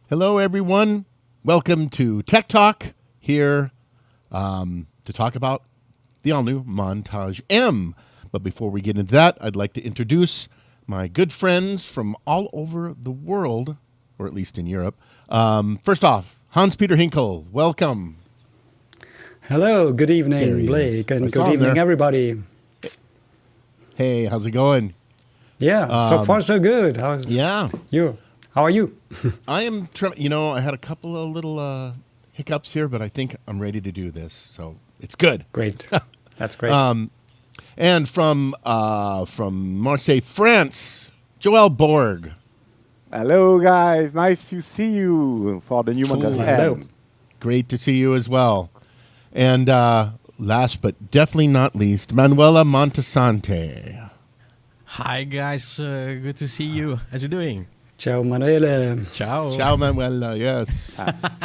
Hello, everyone. Welcome to Tech Talk here to talk about the all-new Montage M. But before we get into that, I'd like to introduce my good friends from all over the world, or at least in Europe. First off, Hans-Peter Hinkel, welcome. Hello, good evening, Blake, and good evening, everybody. Hey, how's it going? Yeah, so far so good. You? How are you? I am, I had a couple of little hiccups here, but I think I'm ready to do this, so it's good. Great. That's great. And from Marseille, France, Joel Borg. Hello, guys. Nice to see you for the new Montage M. Hello. Great to see you as well. And last but definitely not least, Manuela Montesante. Hi, guys. Good to see you. How's it doing? Ciao, Manuela. Ciao. Ciao, Manuela. Yes.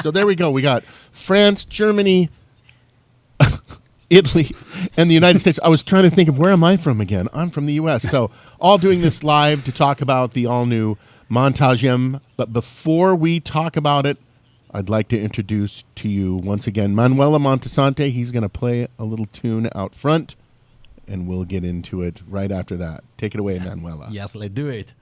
So there we go. We got France, Germany, Italy, and the United States. I was trying to think of where am I from again? I'm from the U.S. So all doing this live to talk about the all-new Montage M. But before we talk about it, I'd like to introduce to you once again Manuela Montesante. He's going to play a little tune out front, and we'll get into it right after that. Take it away, Manuela. Yes, let's do it.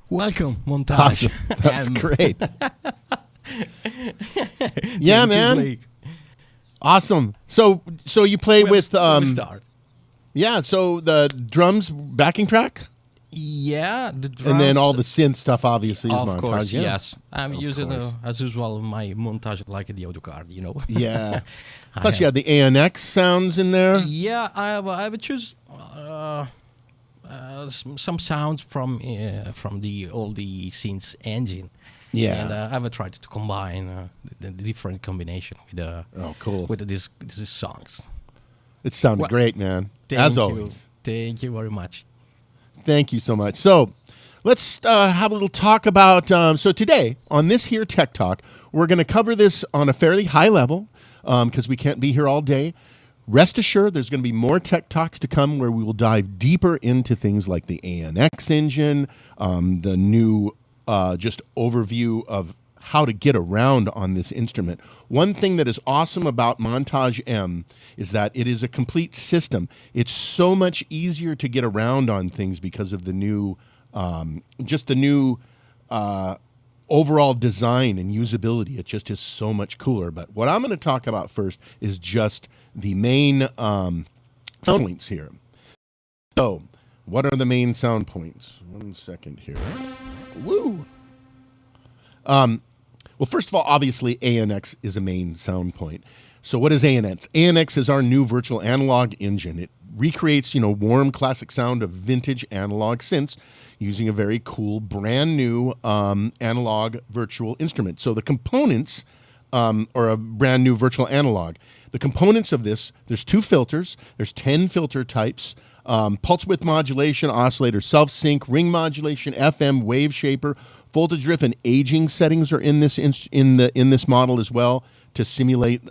Welcome, Montage. Awesome. That's M. great. Yeah, Thank you, man. Blake. Awesome. So you played with Where we start. yeah. So the drums backing track, Yeah, the drums. and then all the synth stuff obviously is Of montage. course, Yeah. yes. I'm Of using, course. as usual, my montage like the audio card, you know. Yeah. I Plus, you have- had the ANX sounds in there. Yeah, I would choose some sounds from the synths engine. Yeah. And I would try to combine the different combination with Oh, cool. these songs. It sounded Well, great, man. Thank As you. always. Thank you very much. Thank you so much. So let's have a little talk about. So today on this here Tech Talk, we're going to cover this on a fairly high level because we can't be here all day. Rest assured, there's going to be more Tech Talks to come where we will dive deeper into things like the ANX engine, the new just overview of how to get around on this instrument. One thing that is awesome about Montage M is that it is a complete system. It's so much easier to get around on things because of the new, just the new overall design and usability. It just is so much cooler. But what I'm going to talk about first is just the main sound points here. So, what are the main sound points? 1 second here. Woo! Well, first of all, obviously, ANX is a main sound point. So what is ANX? ANX is our new virtual analog engine. It recreates, warm classic sound of vintage analog synths using a very cool, brand new analog virtual instrument. So the components or a brand new virtual analog. The components of this, there's 2 filters. There's 10 filter types. Pulse width modulation, oscillator, self-sync, ring modulation, FM, wave shaper, voltage drift, and aging settings are in this in this model as well to simulate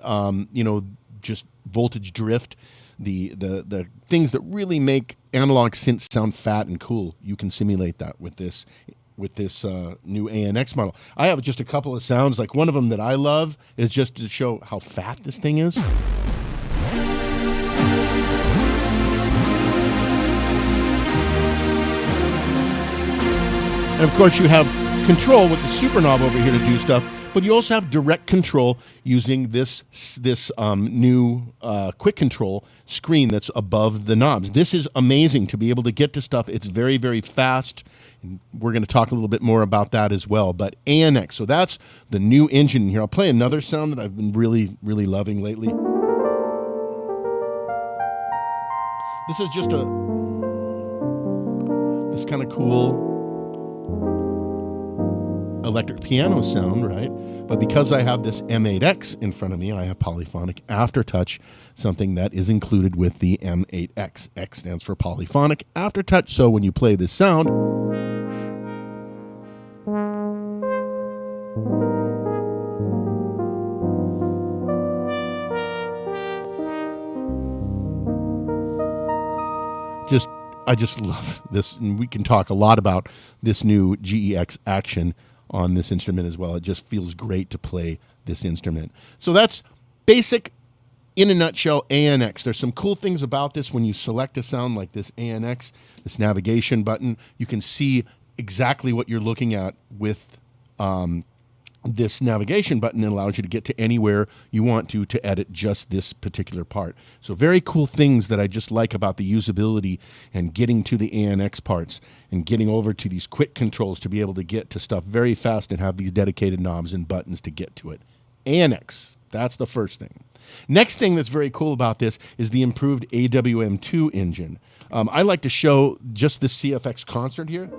just voltage drift. The things that really make analog synths sound fat and cool. You can simulate that with this new ANX model. I have just a couple of sounds. Like one of them that I love is just to show how fat this thing is. And of course, you have control with the super knob over here to do stuff, but you also have direct control using this new quick control screen that's above the knobs. This is amazing to be able to get to stuff. It's very, very fast. And we're going to talk a little bit more about that as well. But ANX, so that's the new engine in here. I'll play another sound that I've been really, really loving lately. This is just this kind of cool electric piano sound, right? But because I have this M8X in front of me, I have polyphonic aftertouch, something that is included with the M8X. X stands for polyphonic aftertouch. So when you play this sound, I just love this, and we can talk a lot about this new GEX action on this instrument as well. It just feels great to play this instrument. So that's basic, in a nutshell, ANX. There's some cool things about this. When you select a sound like this ANX, this navigation button, you can see exactly what you're looking at with this navigation button. It allows you to get to anywhere you want to edit just this particular part. So very cool things that I just like about the usability and getting to the ANX parts and getting over to these quick controls to be able to get to stuff very fast and have these dedicated knobs and buttons to get to it. ANX, that's the first thing. Next thing that's very cool about this is the improved AWM2 engine. I like to show just this CFX concert here.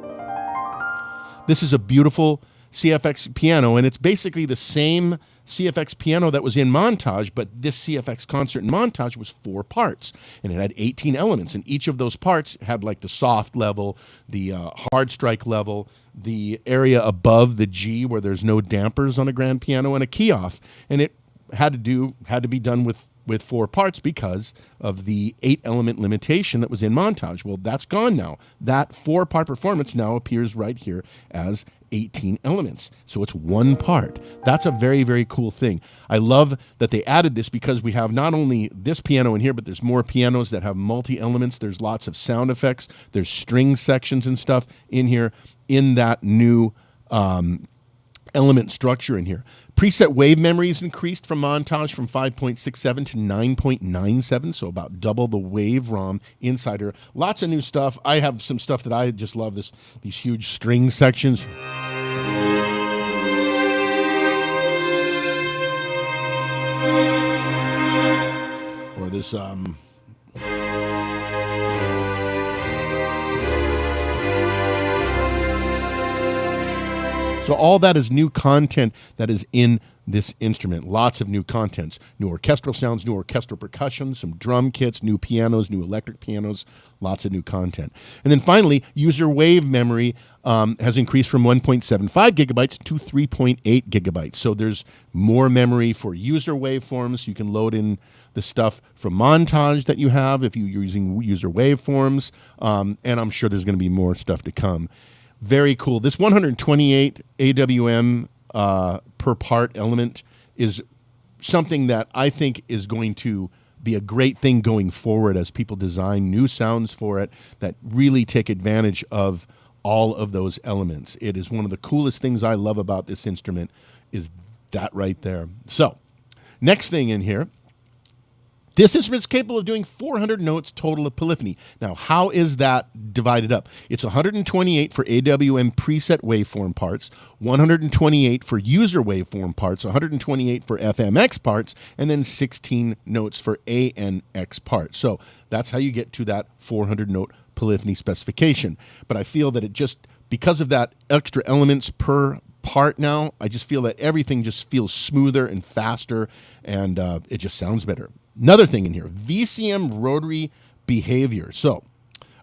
This is a beautiful CFX piano, and it's basically the same CFX piano that was in Montage, but this CFX concert in Montage was 4 parts, and it had 18 elements, and each of those parts had like the soft level, the hard strike level, the area above the G where there's no dampers on a grand piano, and a key off, and it had to be done with 4 parts because of the 8-element limitation that was in Montage. Well, that's gone now. That 4-part performance now appears right here as 18 elements. So it's one part. That's a very, very cool thing. I love that they added this because we have not only this piano in here, but there's more pianos that have multi-elements. There's lots of sound effects. There's string sections and stuff in here in that new element structure in here. Preset wave memory is increased from Montage from 5.67 to 9.97, so about double the wave ROM inside here. Lots of new stuff. I have some stuff that I just love, these huge string sections. Or this so all that is new content that is in this instrument. Lots of new contents. New orchestral sounds, new orchestral percussion, some drum kits, new pianos, new electric pianos, lots of new content. And then finally, user wave memory has increased from 1.75 gigabytes to 3.8 gigabytes. So there's more memory for user waveforms. You can load in the stuff from Montage that you have if you're using user waveforms. And I'm sure there's going to be more stuff to come. Very cool. This 128 AWM per part element is something that I think is going to be a great thing going forward as people design new sounds for it that really take advantage of all of those elements. It is one of the coolest things I love about this instrument is that right there. So, next thing in here, this instrument is capable of doing 400 notes total of polyphony. Now, how is that divided up? It's 128 for AWM preset waveform parts, 128 for user waveform parts, 128 for FMX parts, and then 16 notes for ANX parts. So that's how you get to that 400 note polyphony specification. But I feel that it just, because of that extra elements per part now, I just feel that everything just feels smoother and faster, and it just sounds better. Another thing in here, VCM rotary behavior. So,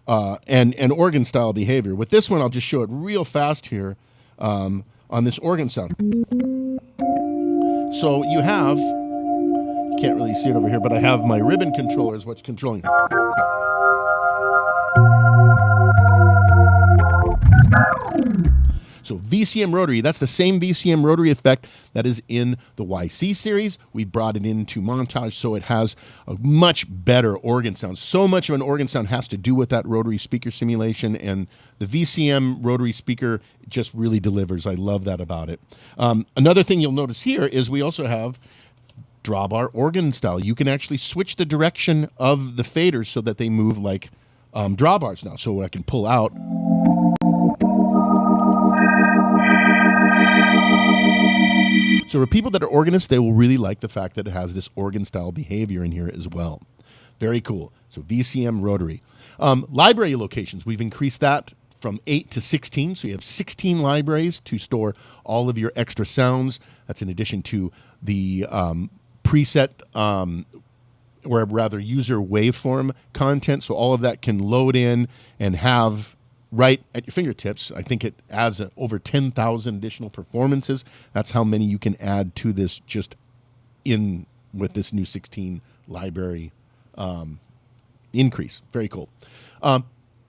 and organ style behavior. With this one, I'll just show it real fast here on this organ sound. So you have, you can't really see it over here, but I have my ribbon controller is what's controlling it. So VCM rotary, that's the same VCM rotary effect that is in the YC series. We brought it into Montage so it has a much better organ sound. So much of an organ sound has to do with that rotary speaker simulation, and the VCM rotary speaker just really delivers. I love that about it. Another thing you'll notice here is we also have drawbar organ style. You can actually switch the direction of the faders so that they move like drawbars now. So I can pull out. So for people that are organists, they will really like the fact that it has this organ-style behavior in here as well. Very cool. So VCM rotary. Library locations, we've increased that from 8 to 16. So you have 16 libraries to store all of your extra sounds. That's in addition to the preset, or rather user waveform content. So all of that can load in and have right at your fingertips. I think it adds over 10,000 additional performances. That's how many you can add to this just in with this new 16 library increase. Very cool.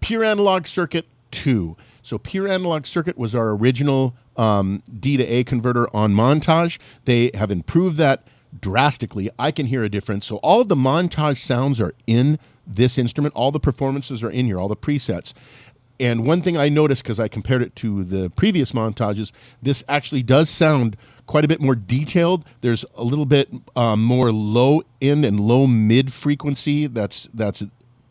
Pure Analog Circuit 2. So Pure Analog Circuit was our original D to A converter on Montage. They have improved that drastically. I can hear a difference. So all of the Montage sounds are in this instrument. All the performances are in here, all the presets. And one thing I noticed, because I compared it to the previous Montages, this actually does sound quite a bit more detailed. There's a little bit more low end and low mid frequency that's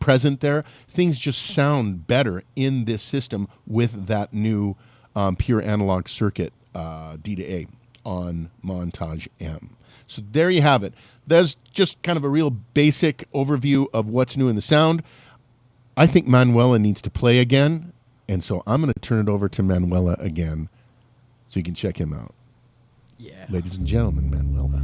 present there. Things just sound better in this system with that new Pure Analog Circuit D to A on Montage M. So there you have it. There's just kind of a real basic overview of what's new in the sound. I think Manuela needs to play again, and so I'm going to turn it over to Manuela again so you can check him out. Yeah. Ladies and gentlemen, Manuela.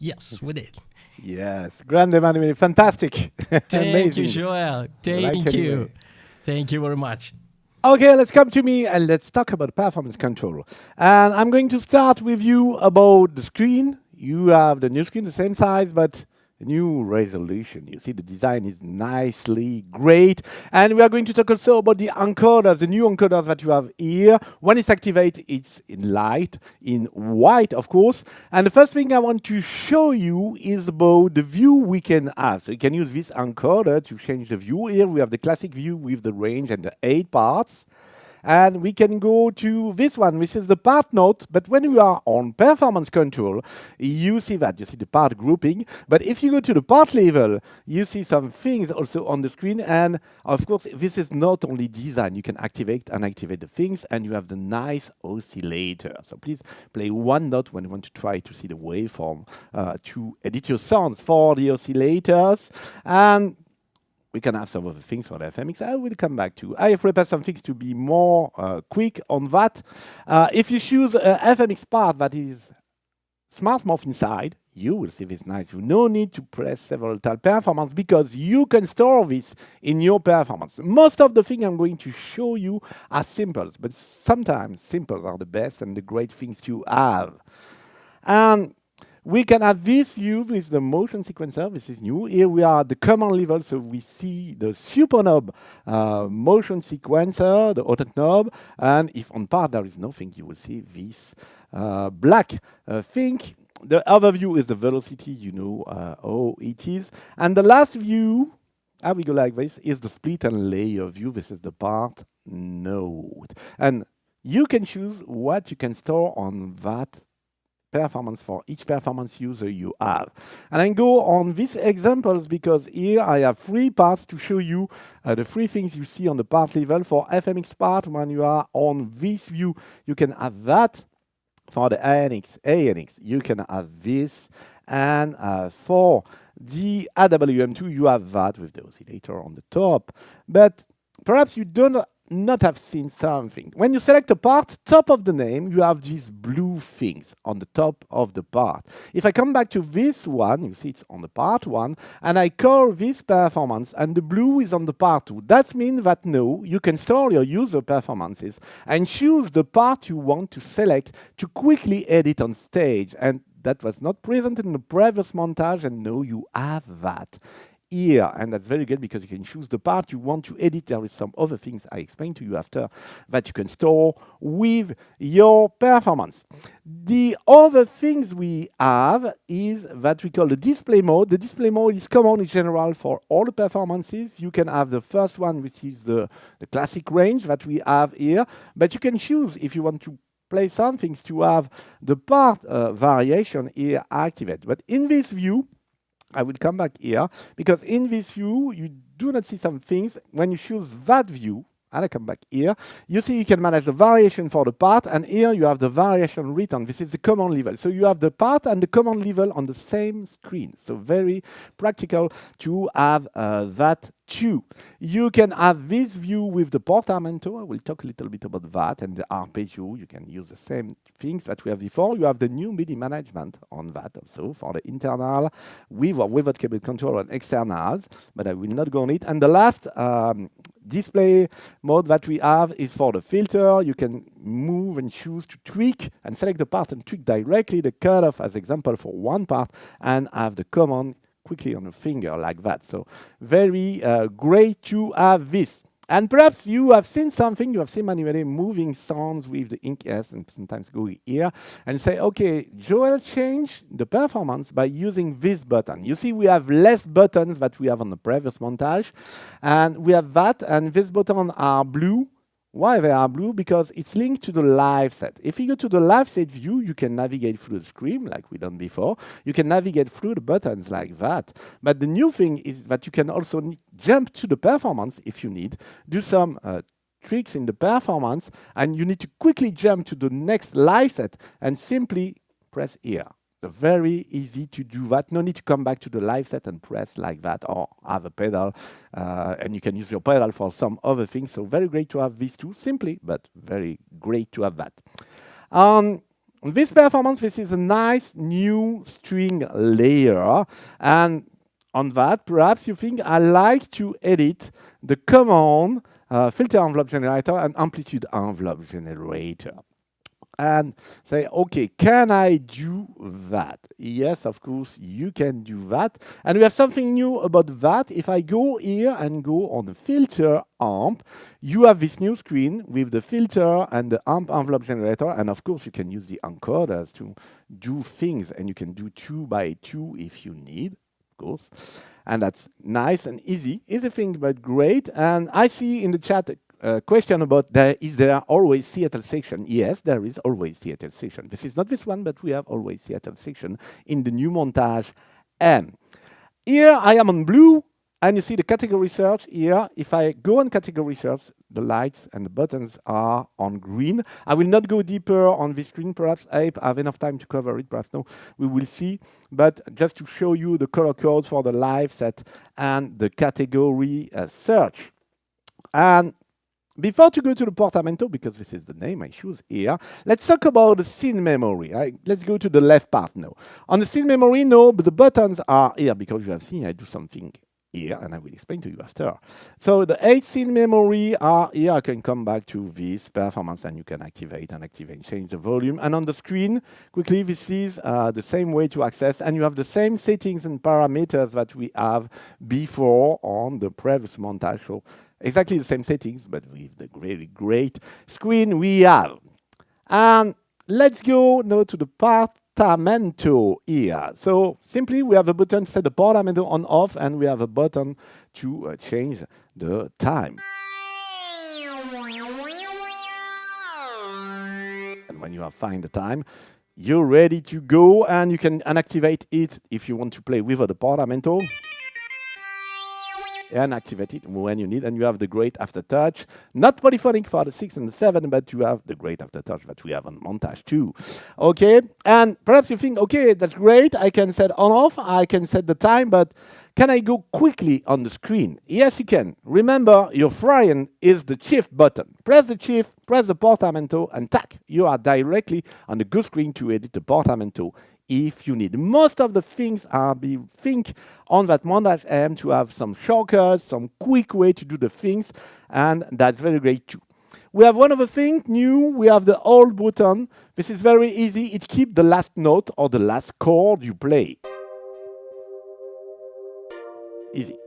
Yes, we did. Yes, grande Manuela, fantastic. Thank Amazing. you, Joel. Like Thank you. anyway. Thank you very much. Okay, let's come to me and let's talk about performance control. And I'm going to start with you about the screen. You have the new screen, the same size, but a new resolution. You see the design is nicely great. And we are going to talk also about the encoders, the new encoders that you have here. When it's activated, it's in light, in white, of course. And the first thing I want to show you is about the view we can have. So you can use this encoder to change the view. Here we have the classic view with the range and the 8 parts. And we can go to this one, which is the part note. But when you are on performance control, you see that. You see the part grouping. But if you go to the part level, you see some things also on the screen. And of course, this is not only design. You can activate and activate the things. And you have the nice oscillator. So please play one note when you want to try to see the waveform to edit your sounds for the oscillators. And we can have some of the things for the FMX. I will come back to. I have prepared some things to be more quick on that. If you choose a FMX part that is smart morph inside, you will see this nice. You no need to press several tiles performance because you can store this in your performance. Most of the things I'm going to show you are simple, but sometimes simple are the best and the great things to have. We can have this view with the motion sequencer. This is new. Here we are at the command level, so we see the super knob motion sequencer, the auto knob, and if on part there is nothing, you will see this black thing. The other view is the velocity, you know how it is. And the last view, how we go like this, is the split and layer view. This is the part node. And you can choose what you can store on that performance for each performance user you have. And I go on these examples because here I have 3 parts to show you the 3 things you see on the part level. For FMX part, when you are on this view, you can have that. For the ANX, you can have this. And for the AWM2, you have that with the oscillator on the top. But perhaps you don't not have seen something. When you select a part, top of the name, you have these blue things on the top of the part. If I come back to this one, you see it's on the part 1, and I call this performance, and the blue is on the part 2. That means that now you can store your user performances and choose the part you want to select to quickly edit on stage. And that was not present in the previous montage, and now you have that here, and that's very good because you can choose the part you want to edit. There is some other things I explained to you after that you can store with your performance. The other things we have is that we call the display mode. The display mode is common in general for all the performances. You can have the first one, which is the classic range that we have here, but you can choose if you want to play some things to have the part variation here activate. But in this view, I will come back here, because in this view, you do not see some things. When you choose that view, and I come back here, you see you can manage the variation for the part, and here you have the variation written. This is the command level. So you have the part and the command level on the same screen. So very practical to have that too. You can have this view with the portamento. I will talk a little bit about that, and the arpeggio. You can use the same things that we have before. You have the new MIDI management on that also for the internal with or without cable control and externals, but I will not go on it. And the last display mode that we have is for the filter. You can move and choose to tweak and select the part and tweak directly the cutoff as example for one part, and have the command quickly on a finger like that. So very great to have this. And perhaps you have seen something, you have seen Manuela moving sounds with the ink S, and sometimes go here and say, okay, Joel change the performance by using this button. You see we have less buttons that we have on the previous montage, and we have that, and this button are blue. Why they are blue? Because it's linked to the live set. If you go to the live set view, you can navigate through the screen like we done before. You can navigate through the buttons like that. But the new thing is that you can also jump to the performance if you need, do some tricks in the performance, and you need to quickly jump to the next live set and simply press here. So very easy to do that. No need to come back to the live set and press like that, or have a pedal, and you can use your pedal for some other things. So very great to have these two, simply, but very great to have that. This performance, this is a nice new string layer, and on that, perhaps you think I like to edit the command filter envelope generator and amplitude envelope generator. And say, okay, can I do that? Yes, of course, you can do that. And we have something new about that. If I go here and go on the filter amp, you have this new screen with the filter and the amp envelope generator. And of course, you can use the encoders to do things. And you can do 2 by 2 if you need, of course. And that's nice and easy. Easy thing, but great. And I see in the chat question about is there always Seattle section? Yes, there is always Seattle section. This is not this one, but we have always Seattle section in the new montage M. Here I am on blue, and you see the category search here. If I go on category search, the lights and the buttons are on green. I will not go deeper on this screen. Perhaps I have enough time to cover it. Perhaps no, we will see. But just to show you the color codes for the live set and the category search. And before to go to the portamento, because this is the name I choose here, let's talk about the scene memory. Let's go to the left part now. On the scene memory, no, but the buttons are here, because you have seen I do something here, and I will explain to you after. So the 8 scene memory are here. I can come back to this performance, and you can activate and change the volume. And on the screen, quickly, this is the same way to access, and you have the same settings and parameters that we have before on the previous montage. So exactly the same settings, but with the really great screen we have. And let's go now to the portamento here. So simply we have a button to set the portamento on off, and we have a button to change the time. And when you have found the time, you're ready to go, and you can unactivate it if you want to play without the portamento. And activate it when you need, and you have the great aftertouch. Not polyphonic for the 6 and the 7, but you have the great aftertouch that we have on montage too. Okay, and perhaps you think, okay, that's great, I can set on off, I can set the time, but can I go quickly on the screen? Yes, you can. Remember, your Friend is the shift button. Press the shift, press the portamento, and tack, you are directly on the go screen to edit the portamento if you need. Most of the things are think on that Montage M to have some shortcuts, some quick way to do the things, and that's very great too. We have one other thing new. We have the hold button. This is very easy. It keeps the last note or the last chord you play. Easy.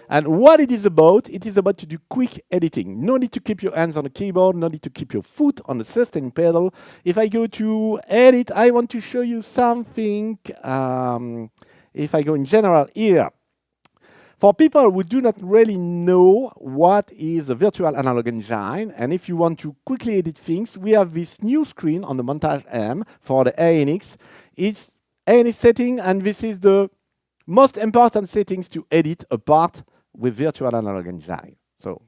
And what it is about to do quick editing. No need to keep your hands on the keyboard, no need to keep your foot on the sustain pedal. If I go to edit, I want to show you something. If I go in general here, for people who do not really know what is the virtual analog engine, and if you want to quickly edit things, we have this new screen on the Montage M for the ANX. It's ANX setting, and this is the most important settings to edit a part with virtual analog engine. So,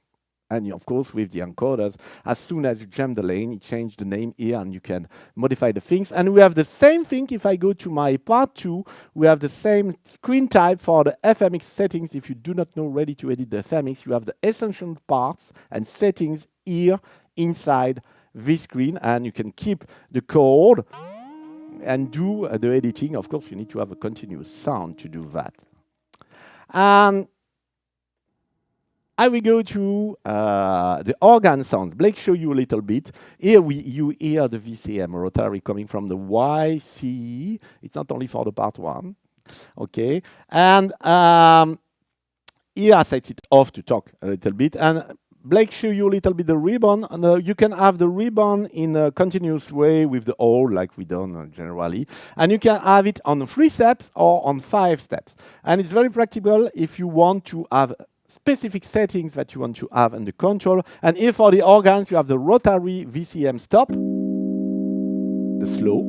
and of course with the encoders, as soon as you jump the lane, it changes the name here, and you can modify the things. And we have the same thing if I go to my part 2, we have the same screen type for the FMX settings. If you do not know ready to edit the FMX, you have the essential parts and settings here inside this screen, and you can keep the code and do the editing. Of course, you need to have a continuous sound to do that. And I will go to the organ sounds. Blake show you a little bit. Here you hear the VCM rotary coming from the YC. It's not only for the part 1. Okay. And here I set it off to talk a little bit. And Blake show you a little bit the ribbon. And, you can have the ribbon in a continuous way with the hole, like we done generally. And you can have it on 3 steps or on 5 steps. And it's very practical if you want to have specific settings that you want to have in the control. And here for the organs, you have the rotary VCM stop, the slow,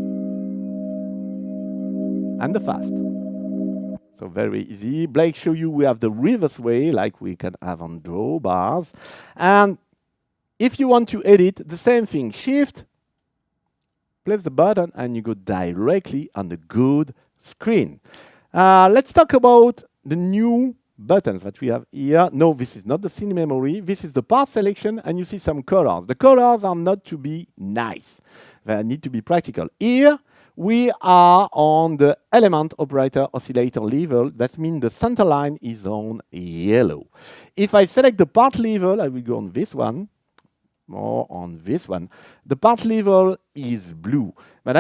and the fast. So very easy. Blake show you we have the reverse way, like we can have on draw bars. And if you want to edit, the same thing. Shift, press the button, and you go directly on the good screen. Let's talk about the new buttons that we have here. No, this is not the scene memory. This is the part selection, and you see some colors. The colors are not to be nice. They need to be practical. Here, we are on the element operator oscillator level. That means the center line is on yellow. If I select the part level, I will go on this one, or on this one. The part level is blue. But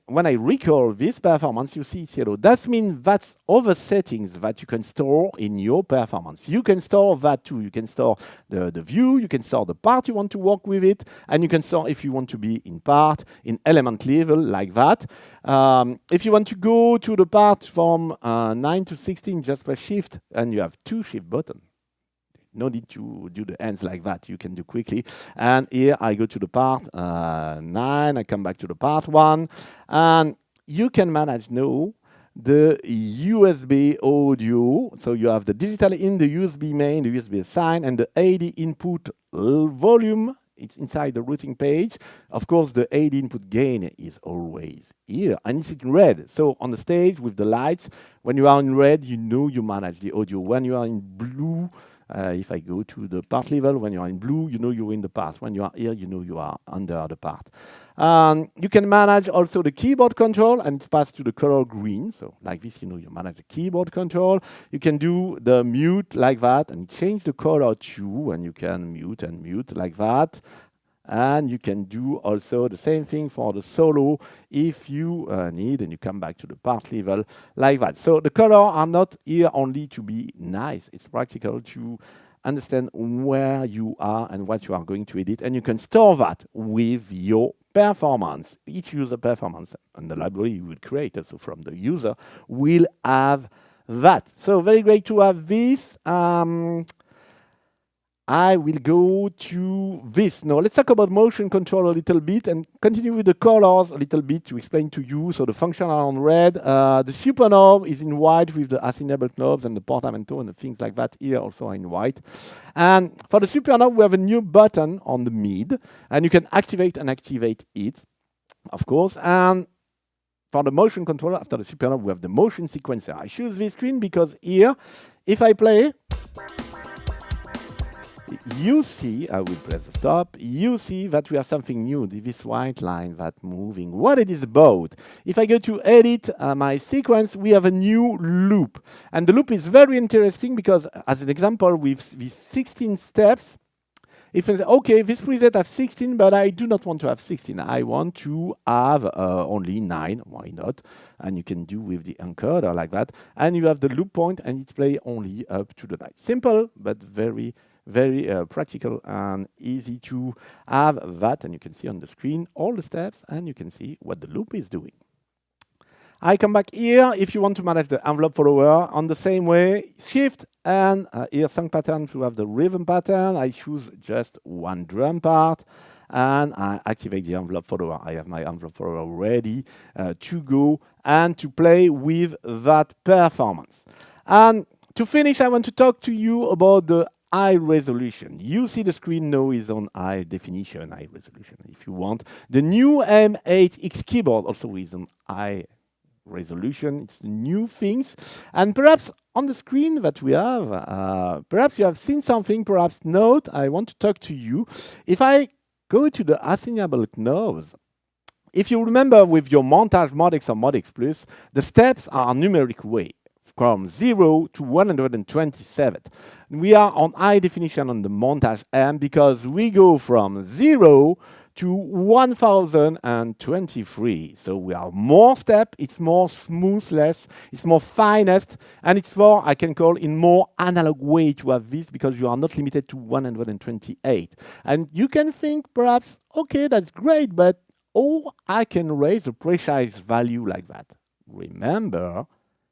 when I recall this performance, you see it's yellow. That means that's other settings that you can store in your performance. You can store that too. You can store the view, you can store the part you want to work with it, and you can store if you want to be in part, in element level, like that. If you want to go to the part from 9 to 16, just press shift, and you have 2 shift buttons. No need to do the hands like that. You can do quickly. And here I go to the part 9. I come back to the part 1. And you can manage now the USB audio. So you have the digital in, the USB main, the USB assign, and the AD input volume. It's inside the routing page. Of course, the AD input gain is always here, and it's in red. So on the stage with the lights, when you are in red, you know you manage the audio. When you are in blue, if I go to the part level, when you are in blue, you know you're in the part. When you are here, you know you are under the part. You can manage also the keyboard control, and it's passed to the color green. So like this, you manage the keyboard control. You can do the mute like that and change the color too, and you can mute and mute like that. And you can do also the same thing for the solo if you need, and you come back to the part level like that. So the color are not here only to be nice. It's practical to understand where you are and what you are going to edit, and you can store that with your performance. Each user performance and the library you will create also from the user will have that. So very great to have this. I will go to this. Now let's talk about motion control a little bit and continue with the colors a little bit to explain to you. So the function are on red. The super knob is in white with the as-enabled knobs, and the portamento and the things like that here also are in white. And for the super knob, we have a new button on the mid, and you can activate and activate it, of course. And for the motion controller, after the super knob, we have the motion sequencer. I choose this screen because here, if I play, you see, I will press the stop, you see that we have something new, this white line that's moving. What it is about? If I go to edit my sequence, we have a new loop. And the loop is very interesting because, as an example, with these 16 steps, if I say, okay, this preset has 16, but I do not want to have 16. I want to have only 9. Why not? And you can do with the encoder like that. And you have the loop point, and it plays only up to the 9. Simple, but very practical and easy to have that. And you can see on the screen all the steps, and you can see what the loop is doing. I come back here. If you want to manage the envelope follower on the same way, shift and here song pattern to have the rhythm pattern. I choose just one drum part and I activate the envelope follower. I have my envelope follower ready to go and to play with that performance. And to finish, I want to talk to you about the high resolution. You see the screen now is on high definition, high resolution if you want. The new M8X keyboard also is on high resolution. It's new things, and perhaps on the screen that we have, perhaps you have seen something, perhaps not. I want to talk to you. If I go to the assignable knobs, if you remember with your Montage MODX or MODX Plus, the steps are numeric way from 0 to 127. We are on high definition on the Montage M because we go from 0 to 1023. So we are more step, it's more smoothness, it's more finest, and it's more, I can call, in more analog way to have this because you are not limited to 128. And you can think perhaps, okay, that's great, but I can raise the precise value like that. Remember,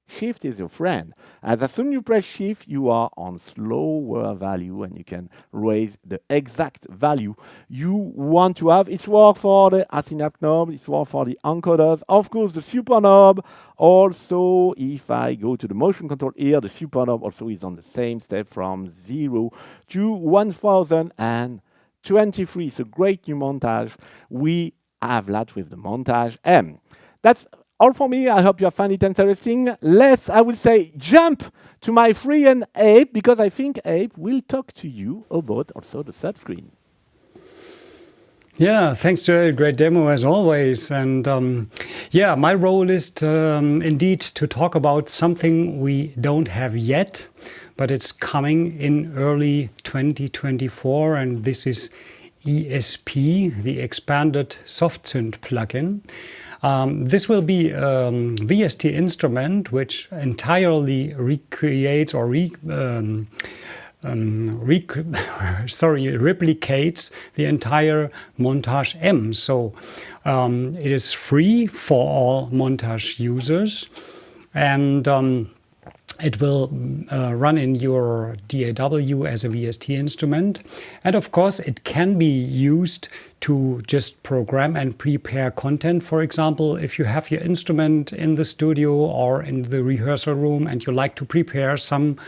Shift is your friend. As soon as you press Shift, you are on slower value and you can raise the exact value you want to have. It's work for the Asynap knob, it's work for the encoders. Of course, the super knob. Also, if I go to the motion control here, the super knob also is on the same step from 0 to 1023. So great new montage. We have that with the Montage M. That's all for me. I hope you find it interesting. Let's, I will say, jump to my friend Abe, because I think Abe will talk to you about also the subscreen. Yeah, thanks to a great demo as always. And yeah, my role is to, indeed to talk about something we don't have yet, but it's coming in early 2024, and this is ESP, the Expanded Soft Synth plugin. This will be a VST instrument which entirely recreates or replicates the entire Montage M. So it is free for all Montage users, and it will run in your DAW as a VST instrument. And of course, it can be used to just program and prepare content. For example, if you have your instrument in the studio or in the rehearsal room and you like to prepare some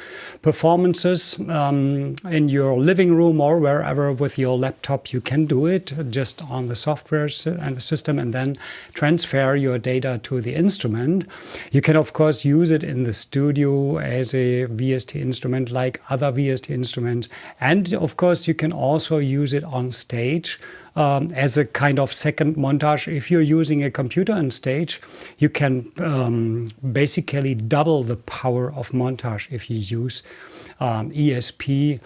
performances in your living room or wherever with your laptop, you can do it just on the software and the system and then transfer your data to the instrument. You can of course use it in the studio as a VST instrument like other VST instruments. And of course you can also use it on stage as a kind of second montage. If you're using a computer on stage, you can basically double the power of montage if you use ESP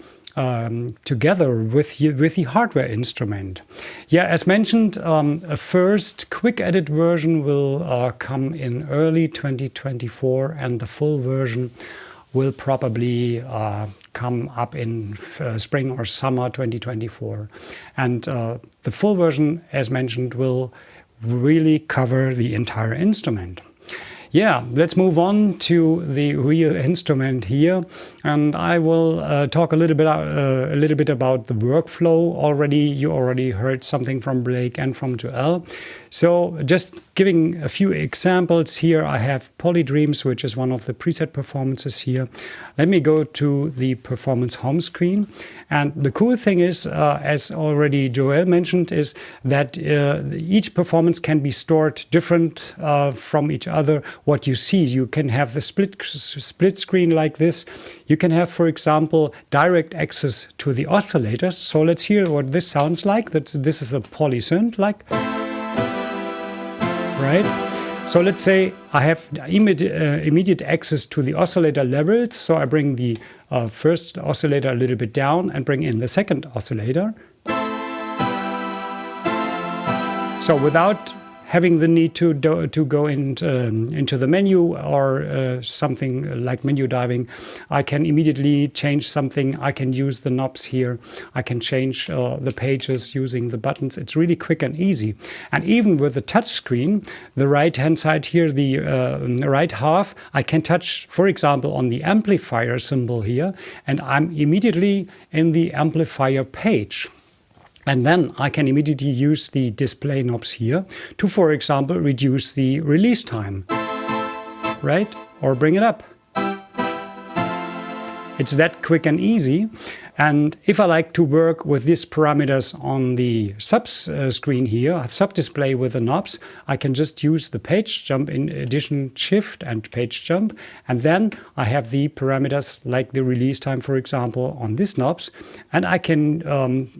together with the hardware instrument. Yeah, as mentioned, a first quick edit version will come in early 2024, and the full version will probably come up in spring or summer 2024. And the full version, as mentioned, will really cover the entire instrument. Yeah, let's move on to the real instrument here, and I will talk a little bit about the workflow. You already heard something from Blake and from Joel. So just giving a few examples here, I have Polydreams, which is one of the preset performances here. Let me go to the performance home screen. And the cool thing is, as already Joel mentioned, is that each performance can be stored different from each other. What you see, you can have the split screen like this. You can have, for example, direct access to the oscillators. So let's hear what this sounds like. This is a polysynth, like. Right? So let's say I have immediate access to the oscillator levels. So I bring the first oscillator a little bit down and bring in the second oscillator. So without having the need to go into the menu or something like menu diving, I can immediately change something. I can use the knobs here. I can change the pages using the buttons. It's really quick and easy. And even with the touch screen, the right-hand side here, the right half, I can touch, for example, on the amplifier symbol here, and I'm immediately in the amplifier page. And then I can immediately use the display knobs here to, for example, reduce the release time, right? Or bring it up. It's that quick and easy. And if I like to work with these parameters on the sub screen here, sub display with the knobs, I can just use the page jump in addition shift and page jump. And then I have the parameters like the release time, for example, on these knobs. And I can,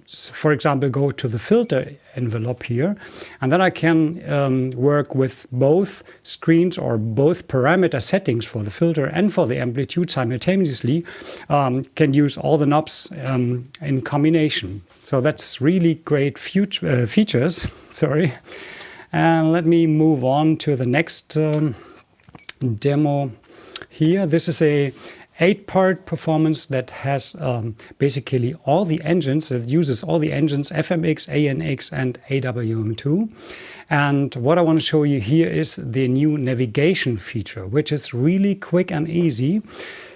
for example, go to the filter envelope here. And then I can work with both screens or both parameter settings for the filter and for the amplitude simultaneously. Can use all the knobs in combination. So that's really great features. Sorry. And let me move on to the next demo here. This is a 8-part performance that has basically all the engines, that uses all the engines FMX, ANX, and AWM2. And what I want to show you here is the new navigation feature, which is really quick and easy.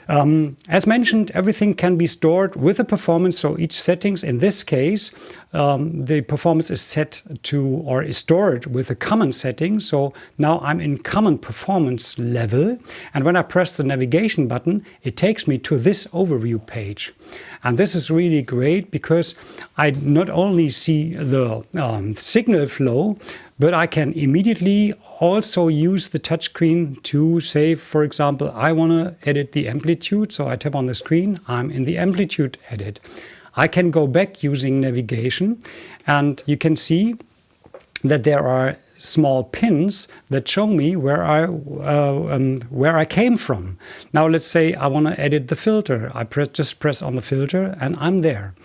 As mentioned, everything can be stored with a performance, so each settings, in this case, the performance is set to or is stored with a common setting. So now I'm in common performance level, and when I press the navigation button, it takes me to this overview page. And this is really great because I not only see the signal flow, but I can immediately also use the touchscreen to say, for example, I want to edit the amplitude. So I tap on the screen, I'm in the amplitude edit. I can go back using navigation, and you can see that there are small pins that show me where I came from. Now let's say I want to edit the filter. I just press on the filter and I'm there.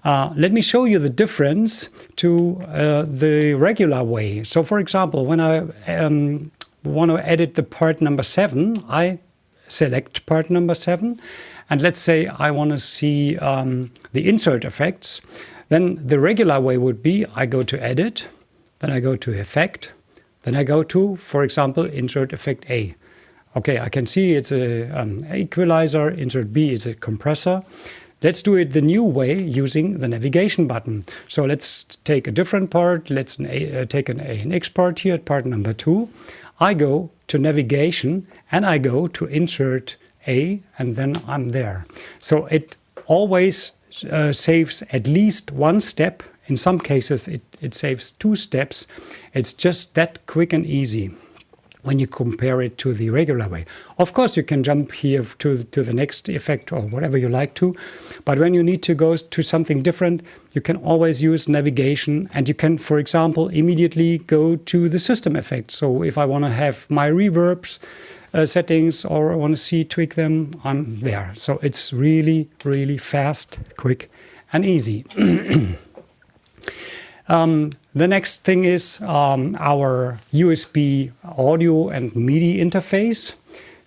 Let me show you the difference to the regular way. So for example, when I want to edit the part number 7, I select part number 7. And let's say I want to see the insert effects. Then the regular way would be I go to edit, then I go to effect, then I go to, for example, insert effect A. Okay, I can see it's an equalizer, insert B is a compressor. Let's do it the new way using the navigation button. So let's take a different part. Let's take an ANX part here, part number 2. I go to navigation and I go to insert A, and then I'm there. So it always saves at least one step. In some cases, it saves 2 steps. It's just that quick and easy. when you compare it to the regular way. Of course, you can jump here to the next effect or whatever you like to, but when you need to go to something different, you can always use navigation, and you can, for example, immediately go to the system effects. So if I want to have my reverbs settings or I want to tweak them, I'm there. So it's really, really fast, quick, and easy. The next thing is our USB audio and MIDI interface.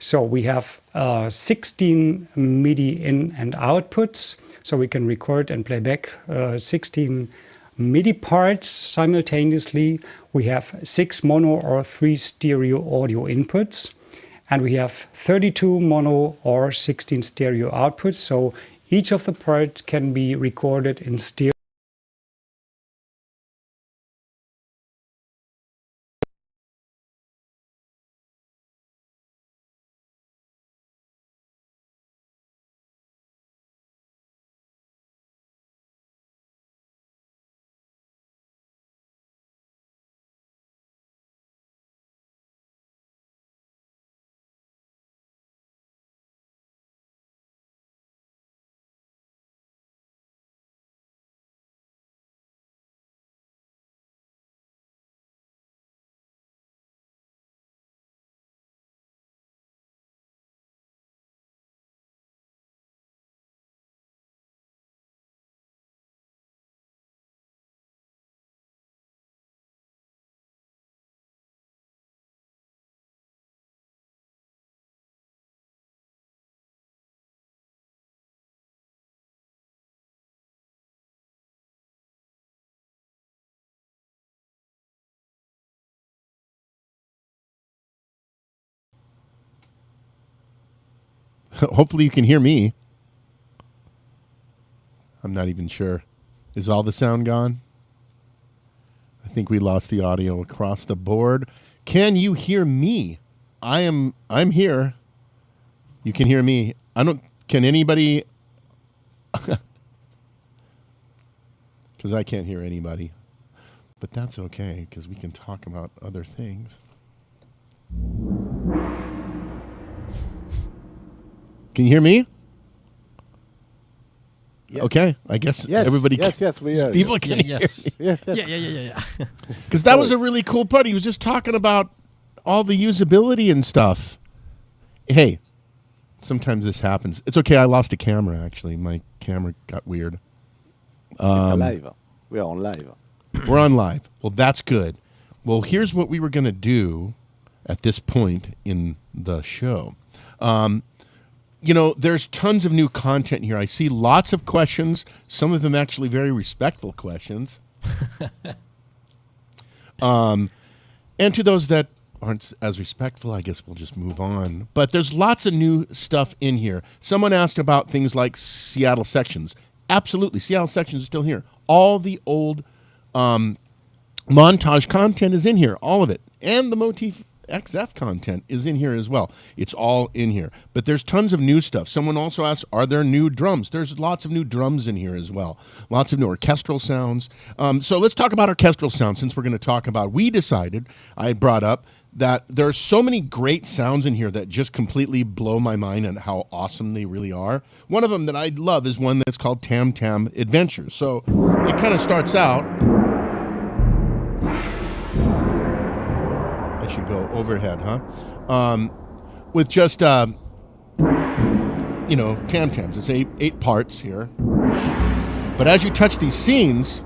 So we have 16 MIDI in and outputs, so we can record and play back 16 MIDI parts simultaneously. We have 6 mono or 3 stereo audio inputs, and we have 32 mono or 16 stereo outputs. So each of the parts can be recorded in stereo. Hopefully you can hear me. I'm not even sure. Is all the sound gone? I think we lost the audio across the board. Can you hear me? I'm here. You can hear me. Can anybody? Because I can't hear anybody. But that's okay, because we can talk about other things. Can you hear me? Yeah. Okay, I guess everybody. Yes, we are. People can hear Yes. me. Yes, yes. Yeah. Because that was a really cool part. He was just talking about all the usability and stuff. Hey, sometimes this happens. It's okay. I lost a camera, actually. My camera got weird. It's live. We are on live. We're on live. Well, that's good. Well, here's what we were going to do at this point in the show. There's tons of new content here. I see lots of questions, some of them actually very respectful questions. And to those that aren't as respectful, I guess we'll just move on. But there's lots of new stuff in here. Someone asked about things like Seattle sections. Absolutely, Seattle sections is still here. All the old montage content is in here, all of it. And the Motif XF content is in here as well. It's all in here. But there's tons of new stuff. Someone also asked, are there new drums? There's lots of new drums in here as well. Lots of new orchestral sounds. So let's talk about orchestral sounds since we're going to talk about. I brought up that there's so many great sounds in here that just completely blow my mind and how awesome they really are. One of them that I love is one that's called Tam Tam Adventures. So it kind of starts out. I should go overhead, huh? With just, tam-tams. It's eight parts here. But as you touch these scenes,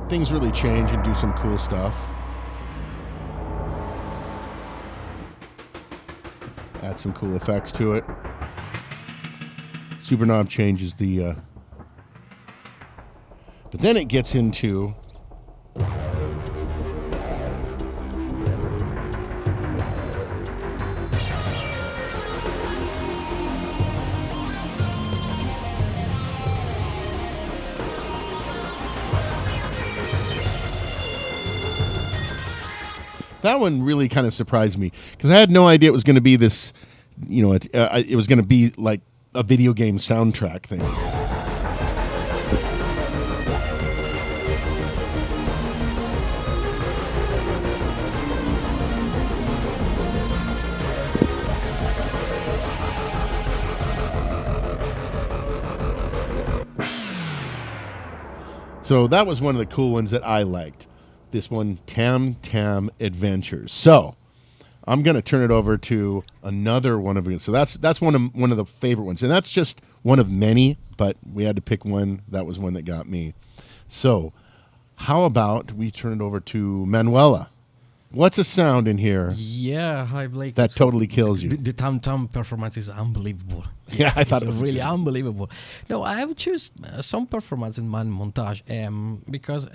things really change and do some cool stuff. Add some cool effects to it. Super knob changes the... But then it gets into... That one really kind of surprised me because I had no idea it was going to be this, it was going to be like a video game soundtrack thing. So that was one of the cool ones that I liked. This one, Tam Tam Adventures. So I'm going to turn it over to another one of you. So that's one of the favorite ones, and that's just one of many. But we had to pick one. That was one that got me. So how about we turn it over to Manuela? What's a sound in here Yeah, hi Blake. that totally kills you? The Tam Tam performance is unbelievable. Yeah, I thought it It's was really good. unbelievable. No, I have choose some performance in my montage because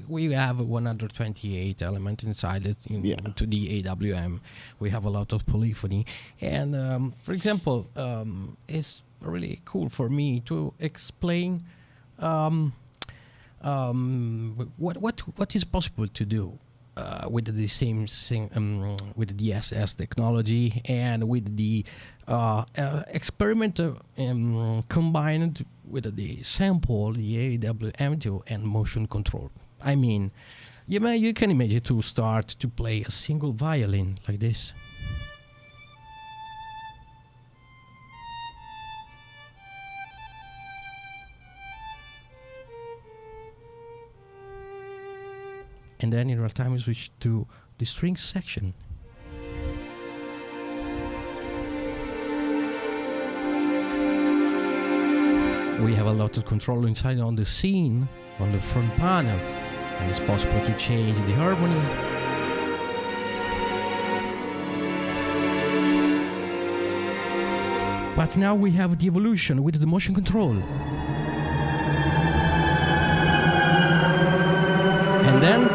we have 128 element inside it to the AWM. We have a lot of polyphony, and for example, it's really cool for me to explain what is possible to do. With the same thing, with the DSS technology and with the experiment combined with the sample, the AWM2 and motion control. I mean, you can imagine to start to play a single violin like this. And then in real time we switch to the string section. We have a lot of control inside on the scene, on the front panel, and it's possible to change the harmony. But now we have the evolution with the motion control. And then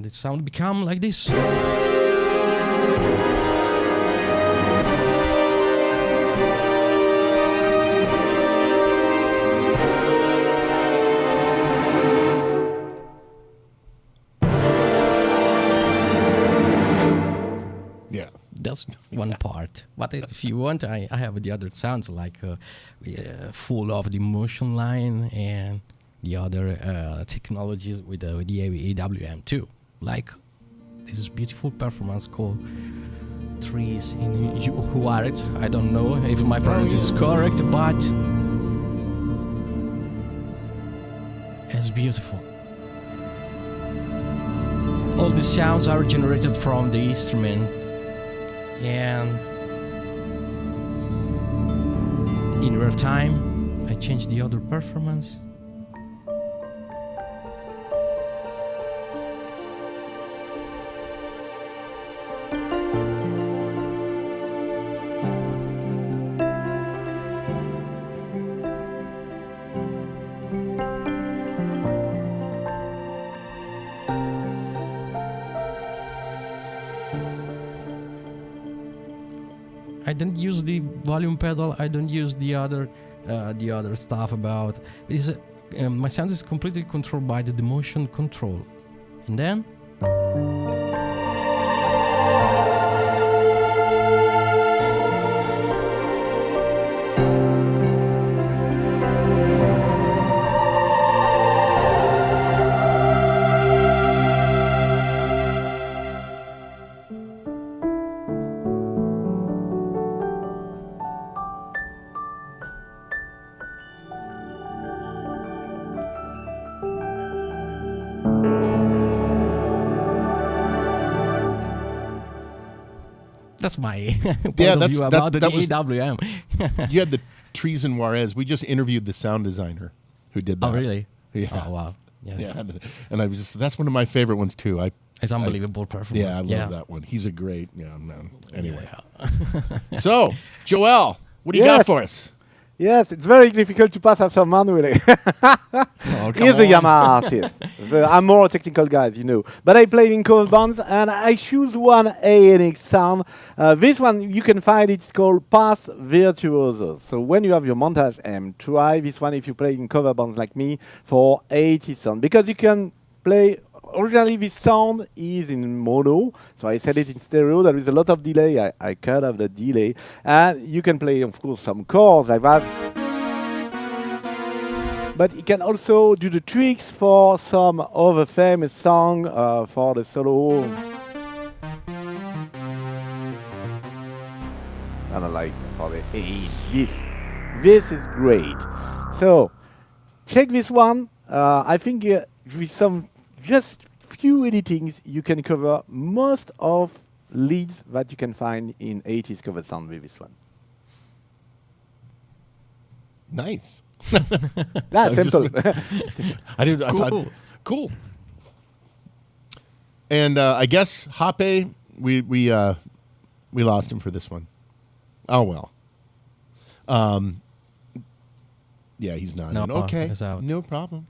the sound become like this. Yeah. That's one part. But if you want, I have the other sounds like full of the motion line and the other technologies with the AWM too. Like this beautiful performance called Trees in Juarez. I don't know if my pronunciation is correct, but it's beautiful. All the sounds are generated from the instrument, and in real time I change the other performance. I don't use the volume pedal. I don't use the other stuff about. My sound is completely controlled by the motion control, and then. That's my point of view about the AWM. You had the Trees in Juarez. We just interviewed the sound designer who did that. Oh, really? Yeah. Oh, wow. Yeah. And I was that's one of my favorite ones too. It's unbelievable performance. Yeah, I love that one. He's a great man. Anyway. Yeah. So, Joel, what do you got for us? Yes, it's very difficult to pass after Manuela. He's a Yamaha artist. I'm more a technical guy, as you know. But I played in cover bands, and I choose one ANX sound. This one, you can find it's called Past Virtuosos. So when you have your Montage M, try this one if you play in cover bands like me for 80 sound. Because you can play originally this sound is in mono, so I set it in stereo. There is a lot of delay. I cut off the delay, and you can play, of course, some chords like that. But you can also do the tricks for some other famous song for the solo. And I like for the A. This is great. So check this one. I think with some just few editings, you can cover most of leads that you can find in 80s cover sound with this one. Nice. That's simple. I Cool. thought, cool. And I guess Hape, we lost him for this one. Oh well. Yeah, he's not No, in. Okay, he's out. no problem.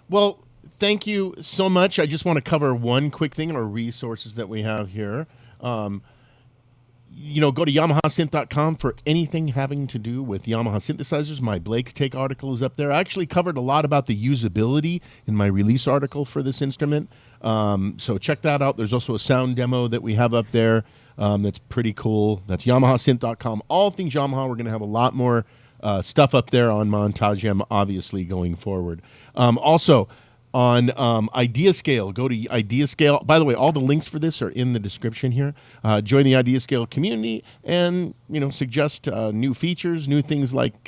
Well, thank you so much. I just want to cover one quick thing in our resources that we have here. Go to YamahaSynth.com for anything having to do with Yamaha synthesizers. My Blake's Take article is up there. I actually covered a lot about the usability in my release article for this instrument. So check that out. There's also a sound demo that we have up there that's pretty cool. That's YamahaSynth.com. All things Yamaha. We're going to have a lot more stuff up there on Montage M, obviously, going forward. Also, on IdeaScale, go to IdeaScale. By the way, all the links for this are in the description here. Join the IdeaScale community and, suggest new features, new things like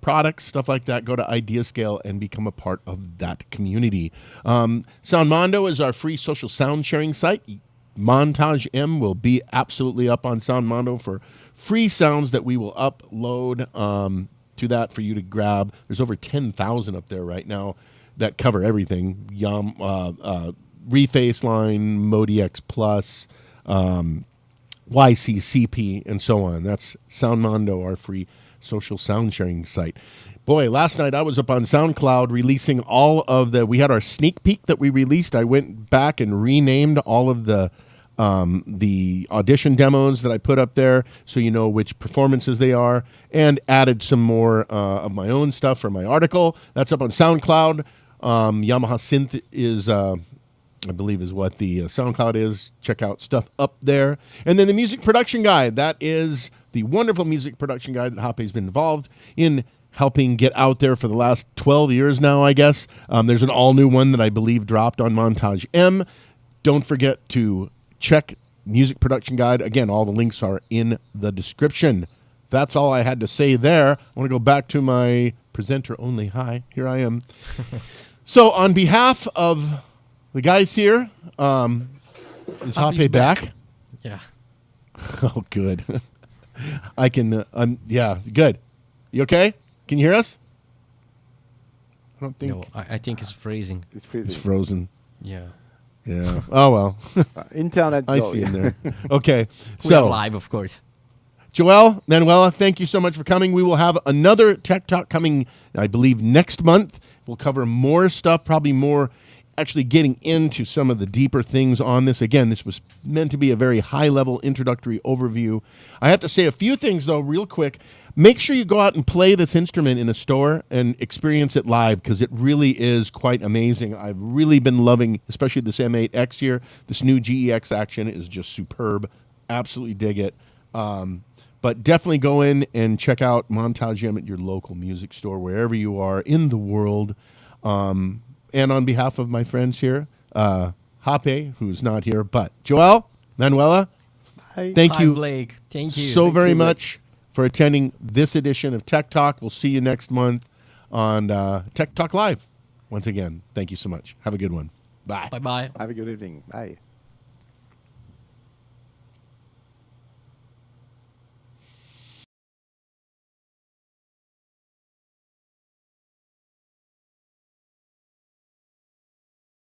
products, stuff like that. Go to IdeaScale and become a part of that community. SoundMondo is our free social sound sharing site. Montage M will be absolutely up on SoundMondo for free sounds that we will upload to that for you to grab. There's over 10,000 up there right now that cover everything. Reface Line, ModiX Plus, YCCP, and so on. That's SoundMondo, our free social sound sharing site. Boy, last night I was up on SoundCloud releasing all of we had our sneak peek that we released. I went back and renamed all of the audition demos that I put up there so you know which performances they are, and added some more of my own stuff for my article. That's up on SoundCloud. Yamaha Synth is, I believe, is what the SoundCloud is. Check out stuff up there. And then the Music Production Guide. That is the wonderful Music Production Guide that Hape's been involved in helping get out there for the last 12 years now, I guess. There's an all-new one that I believe dropped on Montage M. Don't forget to check Music Production Guide. Again, all the links are in the description. That's all I had to say there. I want to go back to my presenter only. Hi, here I am. So on behalf of the guys here, is Hape back? Yeah. Oh, good. I can, yeah, good. You okay? Can you hear us? I don't think. No, I think it's freezing. It's freezing. It's frozen. Yeah. Yeah. Oh, well. Internet. I see in there. Okay. We are So, live, of course. Joelle, Manuela, thank you so much for coming. We will have another Tech Talk coming, I believe, next month. We'll cover more stuff, probably more actually getting into some of the deeper things on this. Again, this was meant to be a very high-level introductory overview. I have to say a few things, though, real quick. Make sure you go out and play this instrument in a store and experience it live, because it really is quite amazing. I've really been loving, especially this M8X here. This new GEX action is just superb. Absolutely dig it. But definitely go in and check out Montage M at your local music store, wherever you are in the world. And on behalf of my friends here, Hape, who's not here, but Joelle, Manuela, thank Hi, you Blake. Thank you. so very you, Blake. much for attending this edition of Tech Talk. We'll see you next month on Tech Talk Live. Once again, thank you so much. Have a good one. Bye. Bye-bye. Have a good evening. Bye.